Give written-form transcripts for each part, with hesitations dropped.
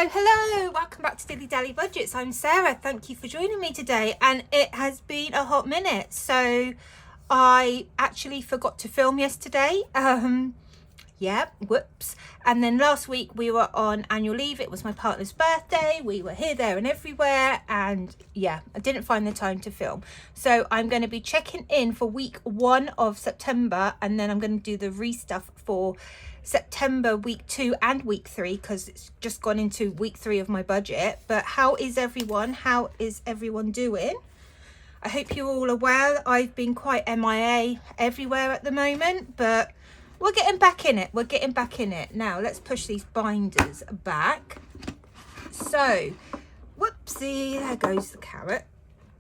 Hello, welcome back to Dilly Dally Budgets. I'm Sarah. Thank you for joining me today, and it has been a hot minute. So I actually forgot to film yesterday. Yeah, whoops. And then last week we were on annual leave. It was my partner's birthday. We were here, there and everywhere, and yeah, I didn't find the time to film. So I'm going to be checking in for week 1 of September, and then I'm going to do the re-stuff for September week 2 and week 3, because it's just gone into week 3 of my budget. But how is everyone? How is everyone doing? I hope you're all aware I've been quite MIA everywhere at the moment, but we're getting back in it. We're getting back in it. Now let's push these binders back. So, whoopsie, there goes the carrot.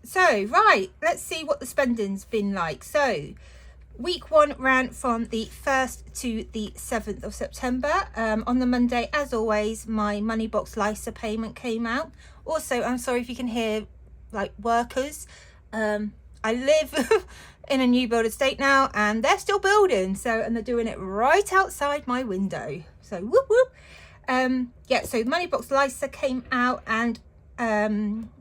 So, right, let's see what the spending's been like. So, week 1 ran from the 1st to the 7th of September. On the Monday, as always, my Moneybox Lysa payment came out. Also, I'm sorry if you can hear like workers. I live in a new build estate now, and they're still building. So, and they're doing it right outside my window. So, whoop whoop. Yeah. So, Moneybox Lysa came out, and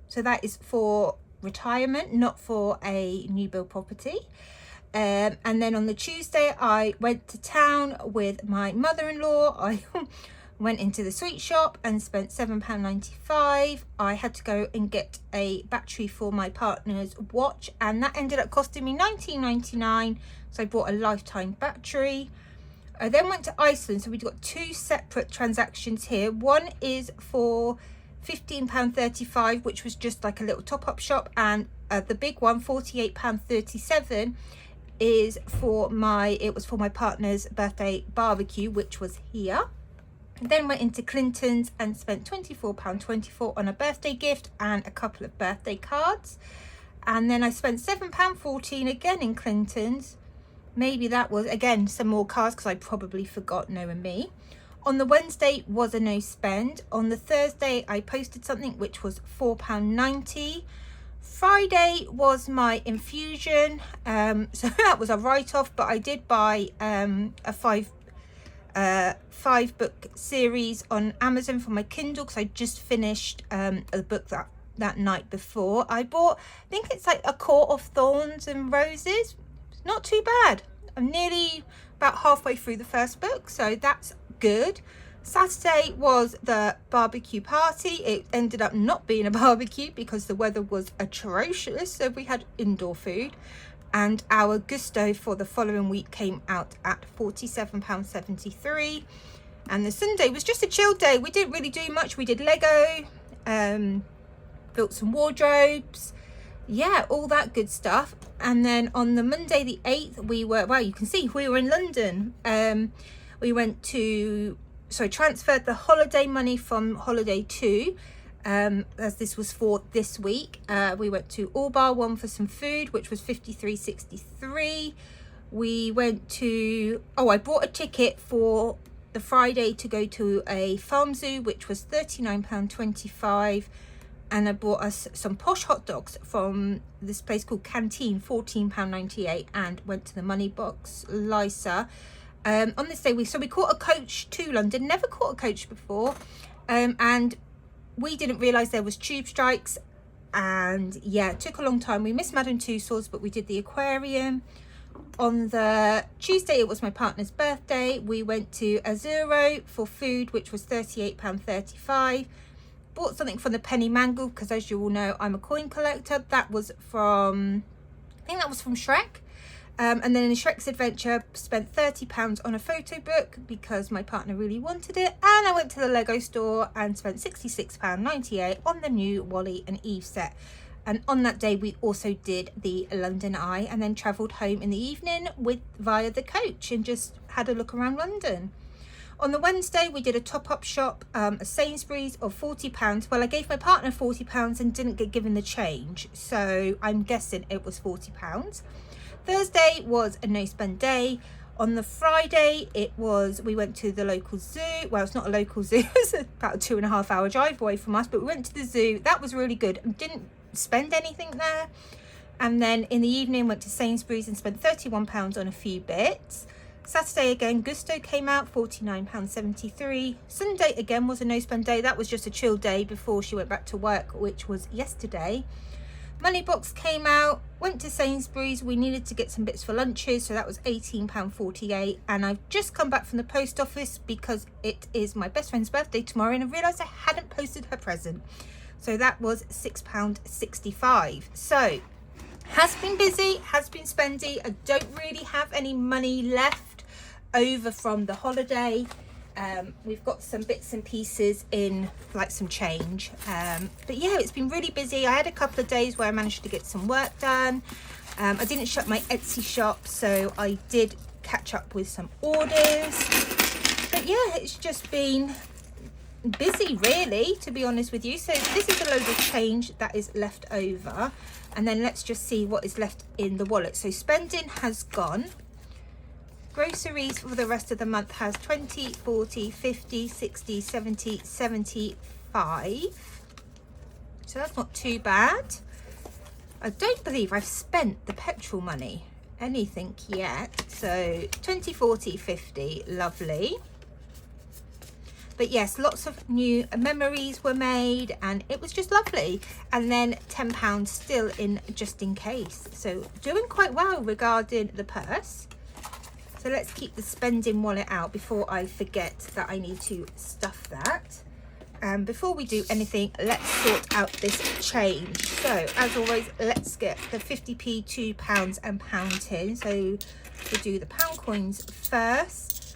so that is for retirement, not for a new build property. And then on the Tuesday, I went to town with my mother-in-law. I went into the sweet shop and spent £7.95. I had to go and get a battery for my partner's watch, and that ended up costing me £19.99. So I bought a lifetime battery. I then went to Iceland. So we've got 2 separate transactions here. One is for £15.35, which was just like a little top-up shop, and the big one, £48.37, is for my partner's birthday barbecue, which was here. And then went into Clinton's and spent £24.24 on a birthday gift and a couple of birthday cards. And then I spent £7.14 again in Clinton's. Maybe that was again some more cards, because I probably forgot, knowing me. On the Wednesday was a no spend. On the Thursday I posted something which was £4.90. Friday was my infusion, so that was a write-off, but I did buy a 5-book series on Amazon for my Kindle, because I just finished a book that night before. I bought, I think it's like A Court of Thorns and Roses. It's not too bad. I'm nearly about halfway through the first book, so that's good. Saturday was the barbecue party. It ended up not being a barbecue because the weather was atrocious, so we had indoor food. And our gusto for the following week came out at £47.73. And the Sunday was just a chill day. We didn't really do much. We did Lego, built some wardrobes, yeah, all that good stuff. And then on the Monday the 8th, we were, well, you can see we were in London. We went to, so transferred the holiday money from Holiday 2, as this was for this week. We went to All Bar One for some food, which was £53.63. We went to, I bought a ticket for the Friday to go to a farm zoo, which was £39.25. And I bought us some posh hot dogs from this place called Canteen, £14.98, and went to the Moneybox Lysa. On this day, we caught a coach to London. Never caught a coach before, and we didn't realise there was tube strikes, and yeah, it took a long time. We missed Madame Tussauds, but we did the aquarium. On the Tuesday, it was my partner's birthday. We went to Azuro for food, which was £38.35. Bought something from the Penny Mangle, because as you all know, I'm a coin collector. That was from, I think that was from Shrek. And then in Shrek's Adventure, spent £30 on a photo book because my partner really wanted it. And I went to the Lego store and spent £66.98 on the new Wally and Eve set. And on that day, we also did the London Eye, and then travelled home in the evening via the coach and just had a look around London. On the Wednesday, we did a top-up shop, a Sainsbury's of £40. Well, I gave my partner £40 and didn't get given the change, so I'm guessing it was £40. Thursday was a no spend day. On the Friday, we went to the local zoo. Well, it's not a local zoo, it's about a 2.5 hour drive away from us, but we went to the zoo. That was really good. Didn't spend anything there. And then in the evening, went to Sainsbury's and spent £31 on a few bits. Saturday again, Gusto came out, £49.73. Sunday again was a no spend day. That was just a chill day before she went back to work, which was yesterday. Moneybox came out, went to Sainsbury's. We needed to get some bits for lunches, so that was £18.48. And I've just come back from the post office because it is my best friend's birthday tomorrow, and I realised I hadn't posted her present. So that was £6.65. So has been busy, has been spendy. I don't really have any money left over from the holiday. We've got some bits and pieces in, like some change, but yeah, it's been really busy. I had a couple of days where I managed to get some work done. I didn't shut my Etsy shop, so I did catch up with some orders, but yeah, it's just been busy really, to be honest with you. So this is a load of change that is left over, and then let's just see what is left in the wallet. So spending has gone. Groceries for the rest of the month has 20, 40, 50, 60, 70, 75. So that's not too bad. I don't believe I've spent the petrol money, anything yet. So 20, 40, 50, lovely. But yes, lots of new memories were made and it was just lovely. And then £10 still in just in case. So doing quite well regarding the purse. So let's keep the spending wallet out before I forget that I need to stuff that. Before we do anything, let's sort out this change. So as always, let's get the 50p, £2 and pound tin. So we'll do the pound coins first.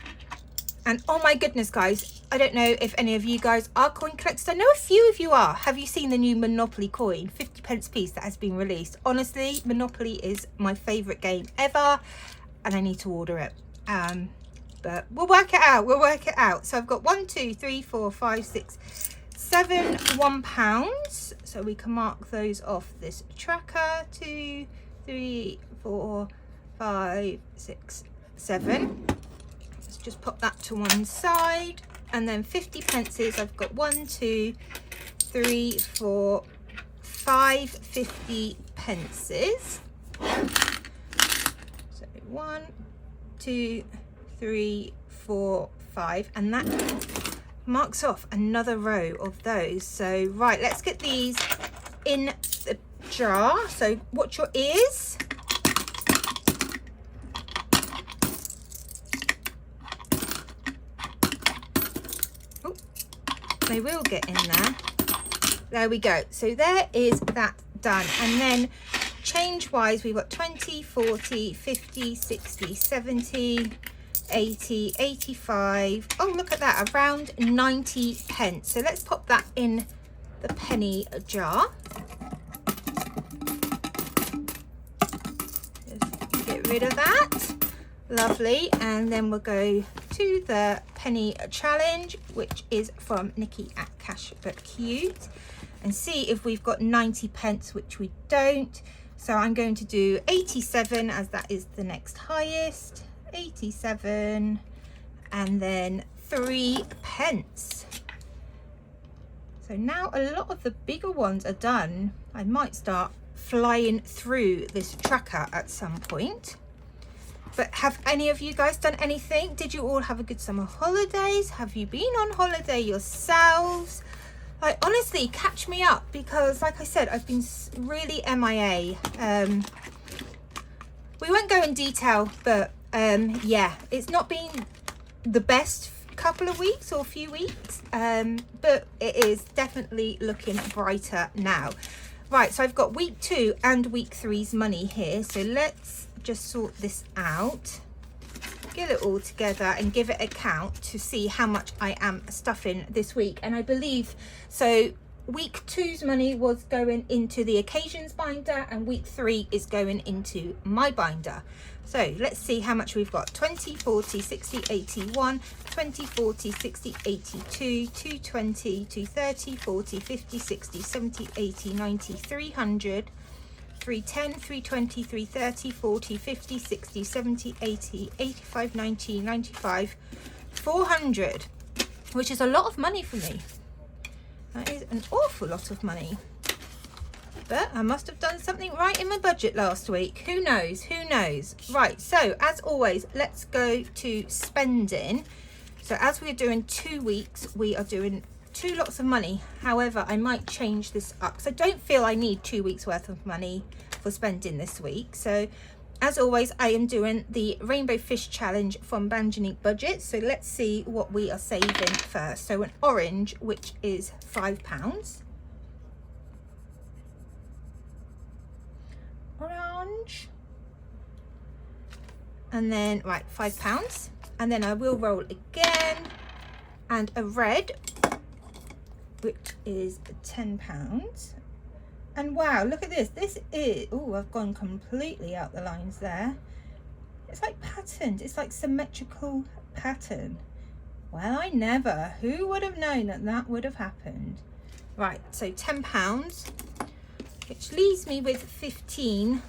And oh my goodness, guys, I don't know if any of you guys are coin collectors. I know a few of you are. Have you seen the new Monopoly coin, 50p piece that has been released? Honestly, Monopoly is my favourite game ever. And I need to order it, but we'll work it out. So I've got 1, 2, 3, 4, 5, 6, 7 £1, so we can mark those off this tracker. 2, 3, 4, 5, 6, 7. Let's just pop that to one side. And then 50 pences, I've got 1, 2, 3, 4, 5 50 pences. 1, 2, 3, 4, 5, and that marks off another row of those. So right, let's get these in the jar. So watch your ears. Oh, they will get in there. There we go. So there is that done. And then change wise, we've got 20, 40, 50, 60, 70, 80, 85. Oh, look at that, around 90 pence. So let's pop that in the penny jar. Just get rid of that. Lovely. And then we'll go to the penny challenge, which is from Nikki at Cash But Cute, and see if we've got 90 pence, which we don't. So I'm going to do 87 as that is the next highest. 87 and then 3 pence. So now a lot of the bigger ones are done. I might start flying through this tracker at some point. But have any of you guys done anything? Did you all have a good summer holidays? Have you been on holiday yourselves? Like, honestly, catch me up, because like I said, I've been really MIA. We won't go in detail, but yeah, it's not been the best couple of weeks or few weeks, but it is definitely looking brighter now. Right, so I've got week 2 and week 3's money here. So let's just sort this out, get it all together and give it a count to see how much I am stuffing this week. And I believe, so week 2's money was going into the occasions binder and week 3 is going into my binder. So let's see how much we've got. 20, 40, 60, 81, 20, 40, 60, 82, 220, 230, 40, 50, 60, 70, 80, 90, 300, 310, 320, 330, 40, 50, 60, 70, 80, 85, 90, 95, 400, which is a lot of money for me. That is an awful lot of money. But I must have done something right in my budget last week. Who knows? Who knows? Right, so as always, let's go to spending. So as we're doing 2 weeks, we are doing 2 lots of money. However, I might change this up because I don't feel I need 2 weeks worth of money for spending this week. So as always, I am doing the Rainbow Fish Challenge from Banjanique Budget. So let's see what we are saving first. So an orange, which is £5. Orange. And then, right, £5. And then I will roll again. And a red, which is £10. And wow, look at this. This is, oh, I've gone completely out the lines there. It's like patterned. It's like symmetrical pattern. Well, I never. Who would have known that that would have happened? Right, so £10, which leaves me with 15.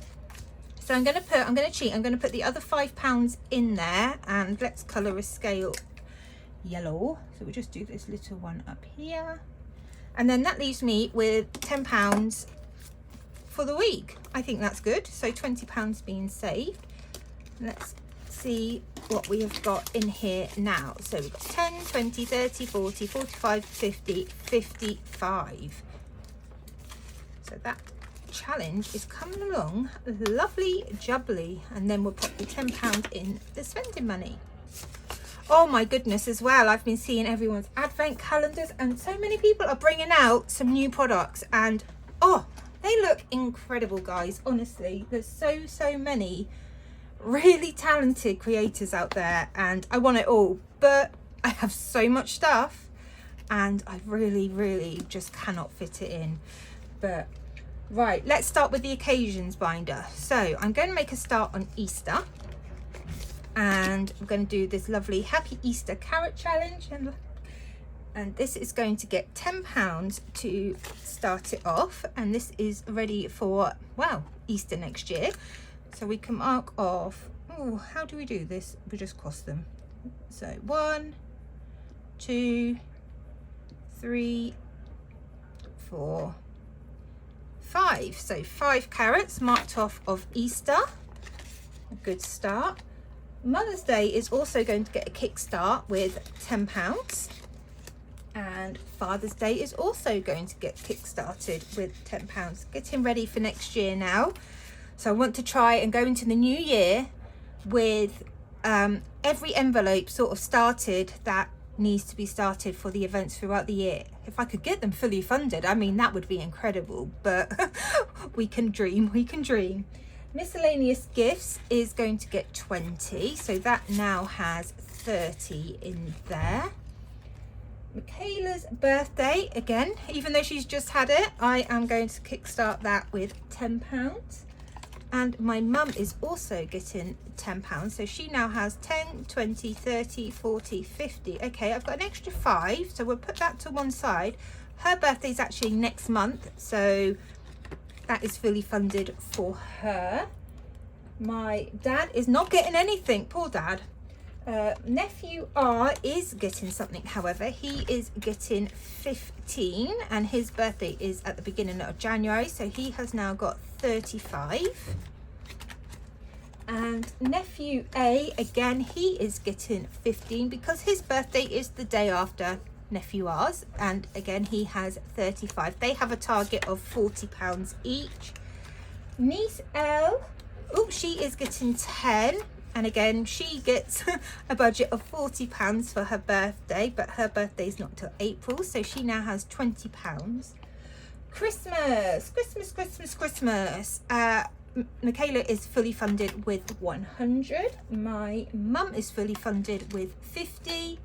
So I'm going to cheat. I'm going to put the other £5 in there, and let's colour a scale yellow. So we'll just do this little one up here. And then that leaves me with £10 for the week. I think that's good. So £20 being saved. Let's see what we have got in here now. So we've got 10, 20, 30, 40, 45, 50, 55. So that challenge is coming along lovely jubbly. And then we'll put the £10 in the spending money. Oh my goodness, as well, I've been seeing everyone's advent calendars, and so many people are bringing out some new products, and oh, they look incredible, guys. Honestly, there's so many really talented creators out there, and I want it all, but I have so much stuff and I really just cannot fit it in. But right, let's start with the occasions binder. So I'm going to make a start on Easter. And I'm going to do this lovely Happy Easter Carrot Challenge, and this is going to get £10 to start it off, and this is ready for, well, Easter next year. So we can mark off, oh, how do we do this? We just cross them. So 1, 2, 3, 4, 5. So 5 carrots marked off of Easter. A good start. Mother's Day is also going to get a kickstart with £10, and Father's Day is also going to get kick-started with £10. Getting ready for next year now, so I want to try and go into the new year with every envelope sort of started that needs to be started for the events throughout the year. If I could get them fully funded, I mean, that would be incredible, but we can dream. Miscellaneous gifts is going to get 20, so that now has 30 in there. Michaela's birthday, again, even though she's just had it, I am going to kickstart that with £10. And my mum is also getting £10, so she now has 10, 20, 30, 40, 50. Okay, I've got an extra 5, so we'll put that to one side. Her birthday is actually next month, so that is fully funded for her. My dad is not getting anything, poor dad. Nephew R is getting something, however. He is getting 15, and his birthday is at the beginning of January, so he has now got 35. And nephew A, again, he is getting 15 because his birthday is the day after nephew R's, and again he has 35. They have a target of £40 each. Niece L, oh, she is getting 10, and again she gets a budget of £40 for her birthday, but her birthday is not till April, so she now has £20. Christmas. Michaela is fully funded with 100. My mum is fully funded with 50.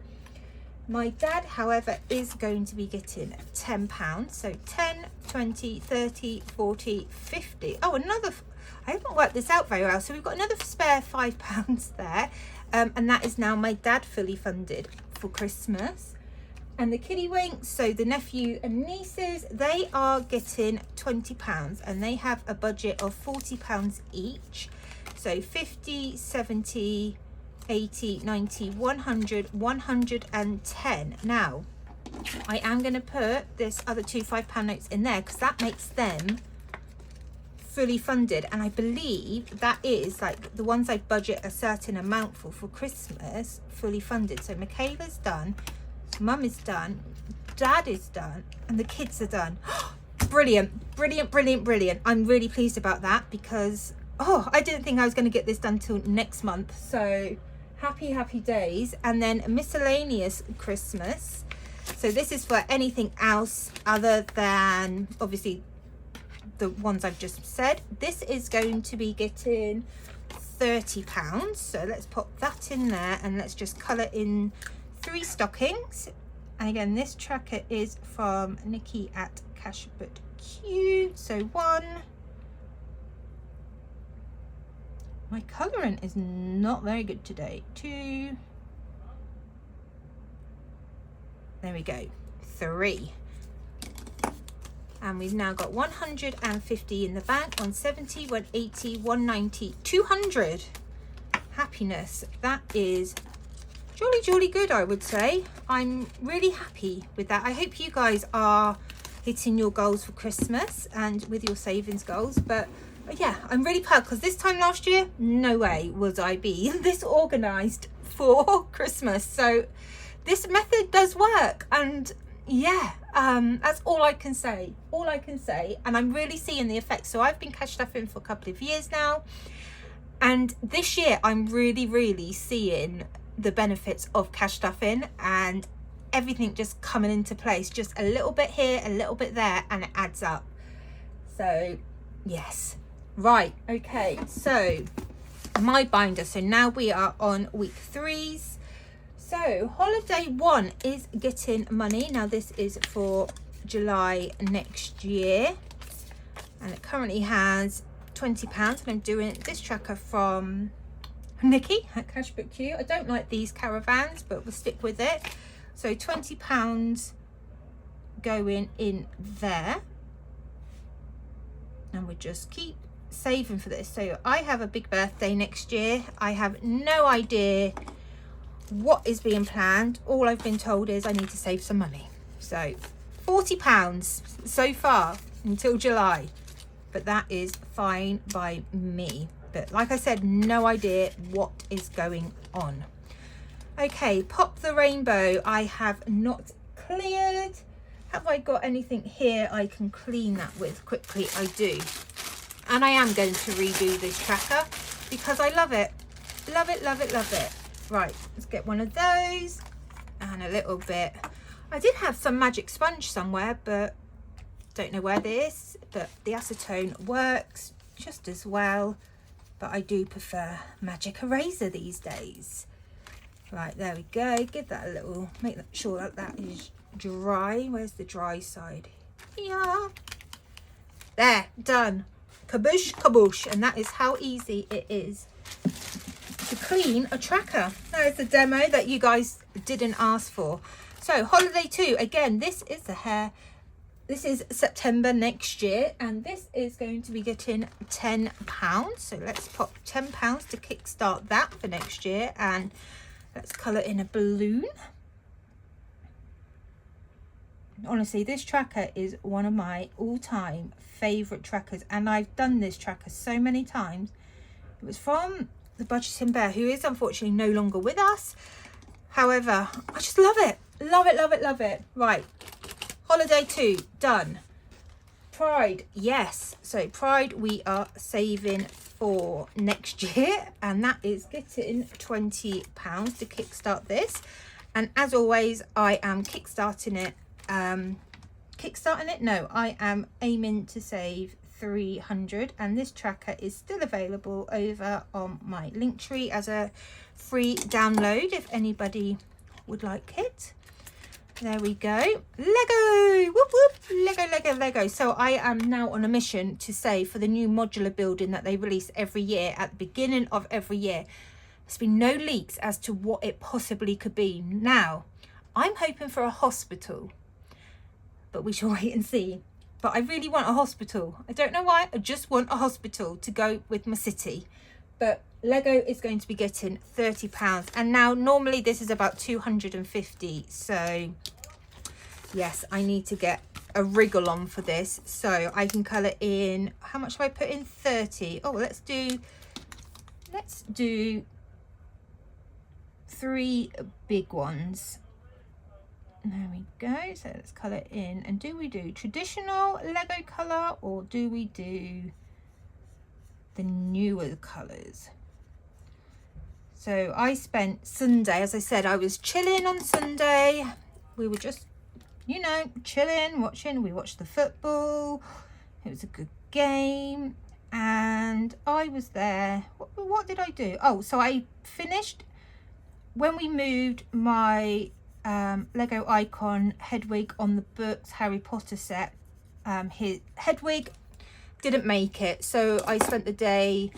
My dad, however, is going to be getting £10. So 10, 20, 30, 40, 50. Oh, another, I haven't worked this out very well. So we've got another spare £5 there. And that is now my dad fully funded for Christmas. And the kiddywinks, so the nephew and nieces, they are getting £20, and they have a budget of £40 each. So 50, 70, 80, 90, 100, 110. Now, I am going to put this other two £5 notes in there because that makes them fully funded, and I believe that is like the ones I budget a certain amount for Christmas, fully funded. So Michaela's done, Mum is done, Dad is done, and the kids are done. Brilliant, brilliant, brilliant, brilliant. I'm really pleased about that because I didn't think I was going to get this done till next month. So happy days. And then miscellaneous Christmas. So this is for anything else other than obviously the ones I've just said. This is going to be getting £30. So let's pop that in there and let's just colour in 3 stockings. And again, this tracker is from Nikki at Cash But Q. So 1. My colouring is not very good today. 2. There we go. 3. And we've now got 150 in the bank, 170, 180, 190, 200. Happiness. That is jolly good, I would say. I'm really happy with that. I hope you guys are hitting your goals for Christmas and with your savings goals. But yeah, I'm really proud because this time last year, no way would I be this organised for Christmas. So this method does work, and yeah, that's all I can say. And I'm really seeing the effects. So I've been cash stuffing for a couple of years now, and this year I'm really seeing the benefits of cash stuffing and everything just coming into place, just a little bit here, a little bit there, and it adds up. So yes, right, okay, so my binder. So now we are on week 3s. So holiday 1 is getting money. Now this is for July next year, and it currently has £20, and I'm doing this tracker from Nikki at Cash But Q. I don't like these caravans, but we'll stick with it. So £20 going in there, and we'll just keep saving for this. So I have a big birthday next year. I have no idea what is being planned. All I've been told is I need to save some money. So £40 so far until July, but that is fine by me. But like I said, no idea what is going on. Okay, Pop the Rainbow I have not cleared. Have I got anything here I can clean that with quickly? I do. And I am going to redo this tracker because I love it. Love it. Right, let's get one of those and a little bit. I did have some magic sponge somewhere, but don't know where this, but the acetone works just as well. But I do prefer magic eraser these days. Right, there we go. Give that a little, make sure that that is dry. Where's the dry side? Yeah. There, done. Kaboosh, kaboosh. And that is how easy it is to clean a tracker. There's the demo that you guys didn't ask for. So holiday 2, again, this is the hair. This is September next year, and this is going to be getting £10. So let's pop £10 to kickstart that for next year, and let's colour in a balloon. Honestly, this tracker is one of my all-time favourite trackers, and I've done this tracker so many times. It was from the Budgeting Bear, who is unfortunately no longer with us. However, I just love it. Love it. Right. Holiday 2, done. Pride, yes. So Pride we are saving for next year, and that is getting £20 to kickstart this. And as always, I am kickstarting it. No, I am aiming to save 300, and this tracker is still available over on my Linktree as a free download if anybody would like it. There we go. Lego, whoop whoop, Lego. So I am now on a mission to save for the new modular building that they release every year at the beginning of every year. There's been no leaks as to what it possibly could be. Now, I'm hoping for a hospital, but we shall wait and see. But I really want a hospital. I don't know why, I just want a hospital to go with my city. But Lego is going to be getting £30, and now normally this is about 250. So yes, I need to get a wriggle on for this, so I can colour in, how much have I put in? 30. Oh, let's do 3 big ones. There we go. So let's colour in. And do we do traditional Lego colour, or do we do the newer colours? So I spent Sunday, as I said, I was chilling on Sunday. We were just, you know, chilling, watching. We watched the football. It was a good game. And I was there. What did I do? Oh, so I finished when we moved my Lego Icon Hedwig on the books Harry Potter set. His Hedwig didn't make it, so I spent the day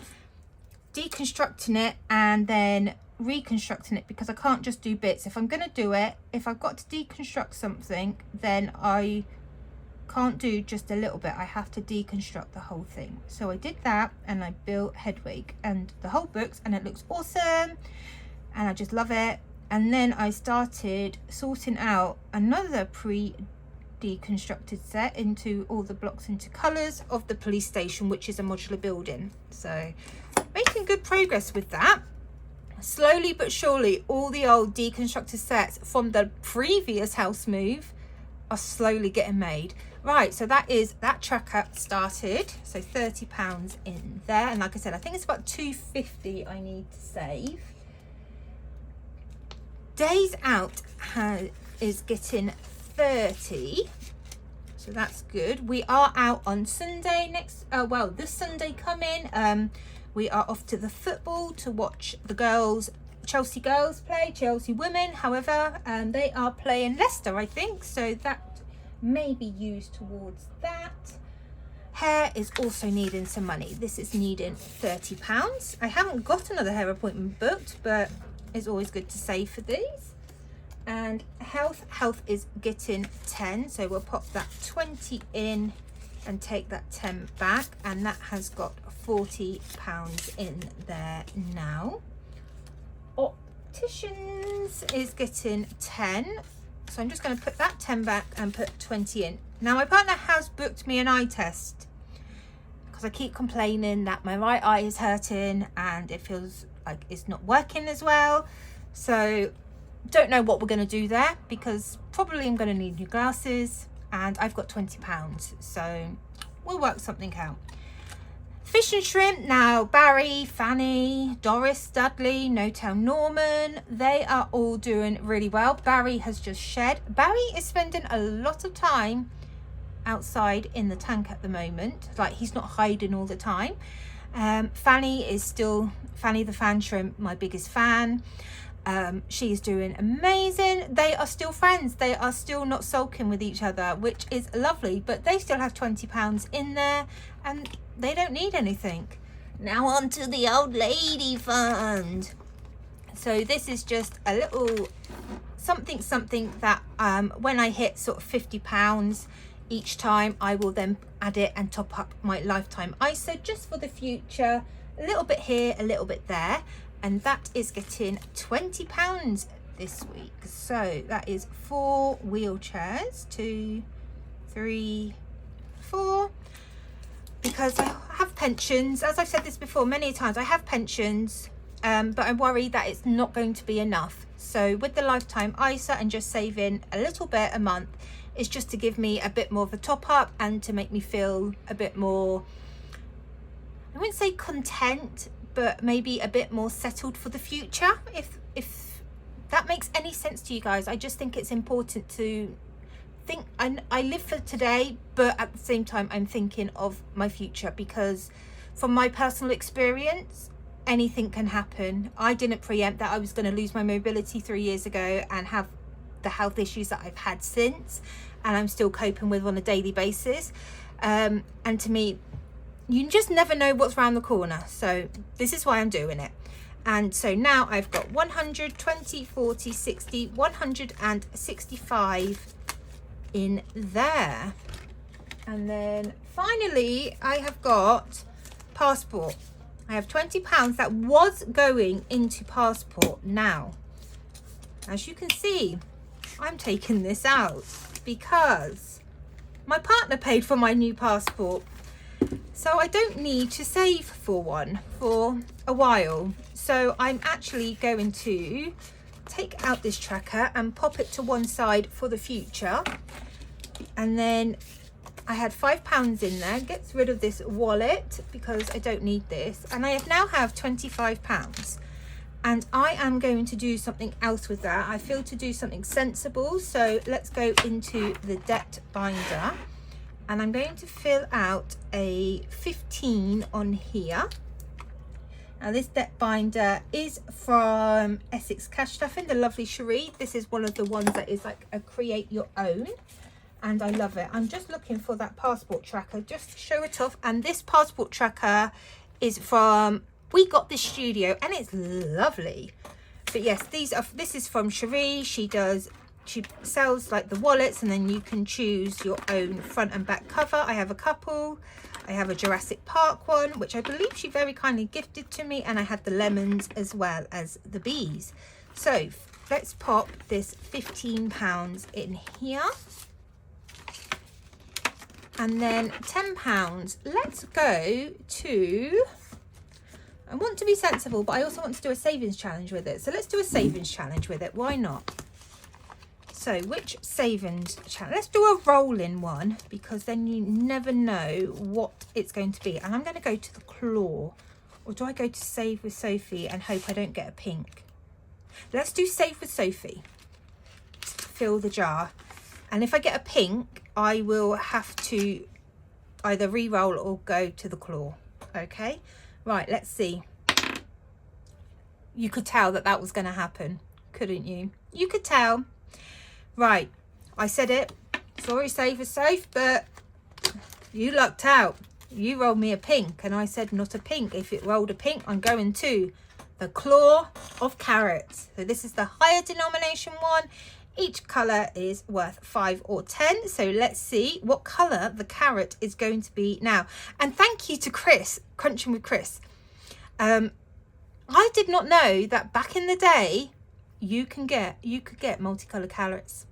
deconstructing it and then reconstructing it, because I can't just do bits. If I'm going to do it, if I've got to deconstruct something, then I can't do just a little bit. I have to deconstruct the whole thing. So I did that, and I built Hedwig and the whole books, and it looks awesome and I just love it. And then I started sorting out another pre-deconstructed set into all the blocks into colours of the police station, which is a modular building. So making good progress with that. Slowly but surely, all the old deconstructed sets from the previous house move are slowly getting made. Right, so that tracker started. So £30 in there. And like I said, I think it's about £2.50 I need to save. Days out is getting 30, so that's good. We are out on Sunday this Sunday coming. We are off to the football to watch the girls, Chelsea girls play, Chelsea women, however, they are playing Leicester, I think, so that may be used towards that. Hair is also needing some money. This is needing £30. I haven't got another hair appointment booked, but it's always good to save for these. And health is getting 10, so we'll pop that 20 in and take that 10 back, and that has got £40 in there now. Opticians is getting 10, so I'm just going to put that 10 back and put 20 in. Now my partner has booked me an eye test because I keep complaining that my right eye is hurting and it feels like it's not working as well. So don't know what we're going to do there, because probably I'm going to need new glasses, and I've got £20, so we'll work something out. Fish and shrimp, now Barry, Fanny, Doris, Dudley, No Tell Norman, they are all doing really well. Barry has just shed. Barry is spending a lot of time outside in the tank at the moment, like he's not hiding all the time. Fanny is still, Fanny the fan shrimp, my biggest fan. She is doing amazing. They are still friends. They are still not sulking with each other, which is lovely, but they still have £20 in there and they don't need anything. Now on to the old lady fund. So this is just a little something that when I hit sort of £50 each time, I will then add it and top up my lifetime ISA just for the future. A little bit here, a little bit there, and that is getting £20 this week. So that is 4 wheelchairs, 2, 3, 4, because I have pensions. As I've said this before many times, I have pensions, but I'm worried that it's not going to be enough. So with the lifetime ISA and just saving a little bit a month, is just to give me a bit more of a top up and to make me feel a bit more, I wouldn't say content, but maybe a bit more settled for the future, if that makes any sense to you guys. I just think it's important to think, I live for today, but at the same time I'm thinking of my future, because from my personal experience, anything can happen. I didn't preempt that I was going to lose my mobility 3 years ago and have the health issues that I've had since, and I'm still coping with on a daily basis. And to me, you just never know what's around the corner. So this is why I'm doing it. And so now I've got 100, 20, 40, 60, 165 in there. And then finally, I have got passport. I have £20 that was going into passport. Now, as you can see, I'm taking this out because My partner paid for my new passport, so I don't need to save for one for a while. So I'm actually going to take out this tracker and pop it to one side for the future. And then I had £5 in there. Gets rid of this wallet because I don't need this. And I now have £25. And I am going to do something else with that. I feel to do something sensible. So let's go into the debt binder. And I'm going to fill out a 15 on here. Now this debt binder is from Essex Cash Stuffing, the lovely Cherie. This is one of the ones that is like a create your own. And I love it. I'm just looking for that passport tracker just to show it off. And this passport tracker is from We Got This Studio, and it's lovely. But yes, this is from Cherie. She sells like the wallets, and then you can choose your own front and back cover. I have a couple. I have a Jurassic Park one, which I believe she very kindly gifted to me, and I had the lemons as well as the bees. So let's pop this £15 in here. And then £10, let's go to, I want to be sensible, but I also want to do a savings challenge with it. So let's do a savings challenge with it. Why not? So which savings challenge? Let's do a rolling one, because then you never know what it's going to be. And I'm going to go to the claw. Or do I go to Save with Sophie and hope I don't get a pink? Let's do Save with Sophie. Fill the jar. And if I get a pink, I will have to either re-roll or go to the claw. Okay, right, let's see. You could tell that that was going to happen, couldn't you? You could tell. Right, I said it. Sorry, Save with Safe, but you lucked out. You rolled me a pink, and I said not a pink. If it rolled a pink, I'm going to the claw of carrots. So this is the higher denomination one. Each colour is worth 5 or 10. So let's see what colour the carrot is going to be now. And thank you to Chris, Crunching with Chris. I did not know that back in the day, you could get multicolored carrots,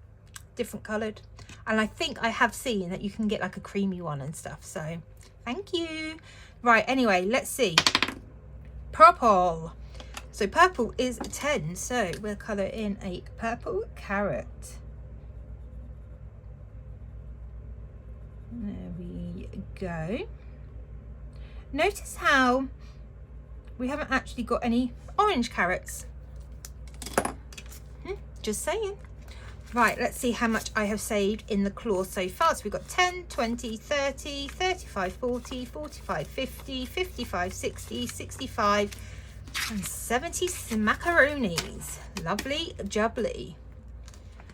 different coloured. And I think I have seen that you can get like a creamy one and stuff. So thank you. Right, anyway, let's see. Purple. So purple is 10, so we'll colour in a purple carrot. There we go. Notice how we haven't actually got any orange carrots. Just saying. Right, let's see how much I have saved in the claw so far. So we've got 10, 20, 30, 35, 40, 45, 50, 55, 60, 65, and 70 smackaroonies. Lovely jubbly.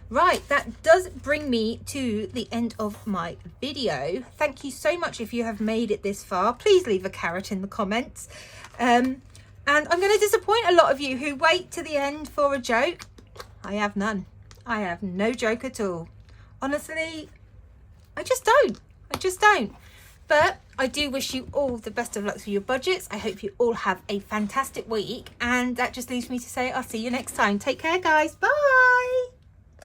Right, that does bring me to the end of my video. Thank you so much if you have made it this far. Please leave a carrot in the comments. And I'm going to disappoint a lot of you who wait to the end for a joke. I have none. I have no joke at all. Honestly, I just don't. But I do wish you all the best of luck for your budgets. I hope you all have a fantastic week. And that just leaves me to say I'll see you next time. Take care, guys. Bye.